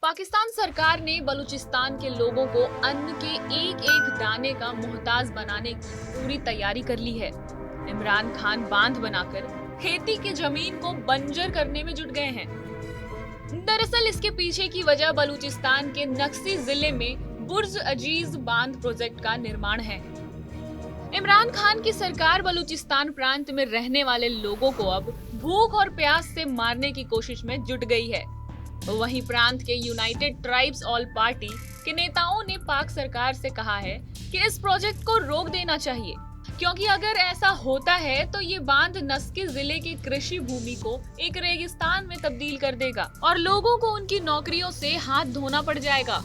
पाकिस्तान सरकार ने बलूचिस्तान के लोगों को अन्न के एक एक दाने का मोहताज बनाने की पूरी तैयारी कर ली है। इमरान खान बांध बनाकर खेती की जमीन को बंजर करने में जुट गए हैं। दरअसल इसके पीछे की वजह बलूचिस्तान के नक्सी जिले में बुर्ज अजीज बांध प्रोजेक्ट का निर्माण है। इमरान खान की सरकार बलूचिस्तान प्रांत में रहने वाले लोगों को अब भूख और प्यास से मारने की कोशिश में जुट गई है। वहीं प्रांत के यूनाइटेड ट्राइब्स ऑल पार्टी के नेताओं ने पाक सरकार से कहा है कि इस प्रोजेक्ट को रोक देना चाहिए, क्योंकि अगर ऐसा होता है तो ये बांध नस्की जिले की कृषि भूमि को एक रेगिस्तान में तब्दील कर देगा और लोगों को उनकी नौकरियों से हाथ धोना पड़ जाएगा।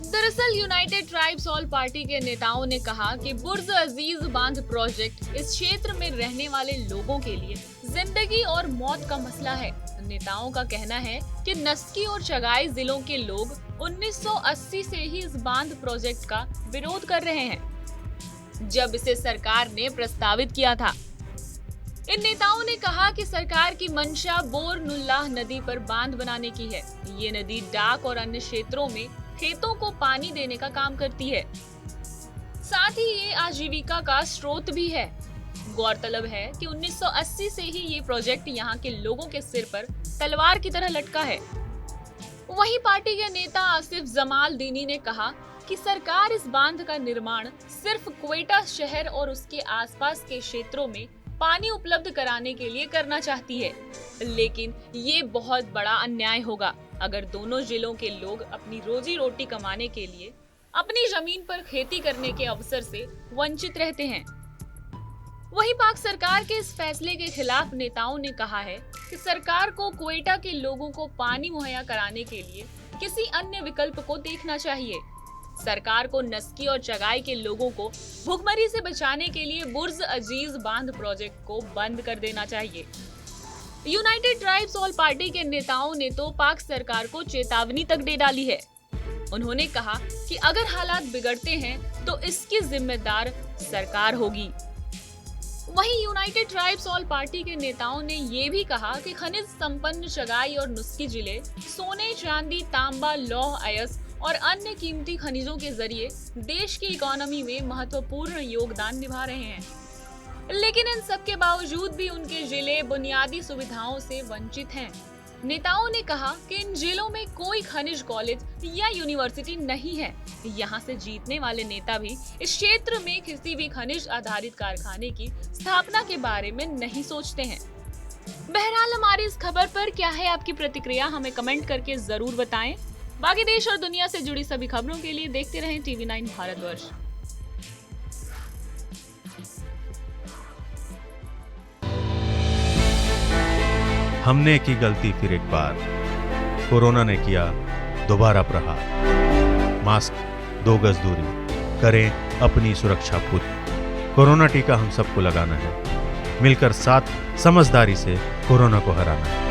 दरअसल यूनाइटेड ट्राइब्स ऑल पार्टी के नेताओं ने कहा कि बुर्ज अजीज बांध प्रोजेक्ट इस क्षेत्र में रहने वाले लोगों के लिए जिंदगी और मौत का मसला है। नेताओं का कहना है कि नस्की और चगाई जिलों के लोग 1980 से ही इस बांध प्रोजेक्ट का विरोध कर रहे हैं, जब इसे सरकार ने प्रस्तावित किया था। इन नेताओं ने कहा कि सरकार की मंशा बोर नुल्लाह नदी पर बांध बनाने की है। ये नदी डाक और अन्य क्षेत्रों में खेतों को पानी देने का काम करती है, साथ ही ये आजीविका का स्रोत भी है। गौरतलब है कि 1980 से ही ये प्रोजेक्ट यहाँ के लोगों के सिर पर तलवार की तरह लटका है। वहीं पार्टी के नेता आसिफ जमाल दीनी ने कहा कि सरकार इस बांध का निर्माण सिर्फ क्वेटा शहर और उसके आसपास के क्षेत्रों में पानी उपलब्ध कराने के लिए करना चाहती है, लेकिन ये बहुत बड़ा अन्याय होगा अगर दोनों जिलों के लोग अपनी रोजी रोटी कमाने के लिए अपनी जमीन पर खेती करने के अवसर से वंचित रहते हैं। वहीं पाक सरकार के इस फैसले के खिलाफ नेताओं ने कहा है कि सरकार को क्वेटा के लोगों को पानी मुहैया कराने के लिए किसी अन्य विकल्प को देखना चाहिए। सरकार को नस्की और चगाई के लोगों को भुखमरी से बचाने के लिए बुर्ज अजीज बांध प्रोजेक्ट को बंद कर देना चाहिए। यूनाइटेड ट्राइब्स ऑल पार्टी के नेताओं ने तो पाक सरकार को चेतावनी तक दे डाली है। उन्होंने कहा कि अगर हालात बिगड़ते हैं तो इसकी जिम्मेदार सरकार होगी। वहीं यूनाइटेड ट्राइब्स ऑल पार्टी के नेताओं ने ये भी कहा कि खनिज संपन्न चगाई और नुस्की जिले सोने, चांदी, तांबा, लौह अयस्क और अन्य कीमती खनिजों के जरिए देश की इकोनॉमी में महत्वपूर्ण योगदान निभा रहे हैं, लेकिन इन सब के बावजूद भी उनके जिले बुनियादी सुविधाओं से वंचित हैं। नेताओं ने कहा कि इन जिलों में कोई खनिज कॉलेज या यूनिवर्सिटी नहीं है। यहाँ से जीतने वाले नेता भी इस क्षेत्र में किसी भी खनिज आधारित कारखाने की स्थापना के बारे में नहीं सोचते हैं। बहरहाल हमारी इस खबर पर क्या है आपकी प्रतिक्रिया, हमें कमेंट करके जरूर बताएं। बाकी देश और दुनिया से जुड़ी सभी खबरों के लिए देखते रहें TV9 भारतवर्ष। हमने की गलती फिर एक बार, कोरोना ने किया दोबारा प्रहार। मास्क, 2 गज दूरी, करें अपनी सुरक्षा खुद। कोरोना टीका हम सबको लगाना है, मिलकर साथ समझदारी से कोरोना को हराना है।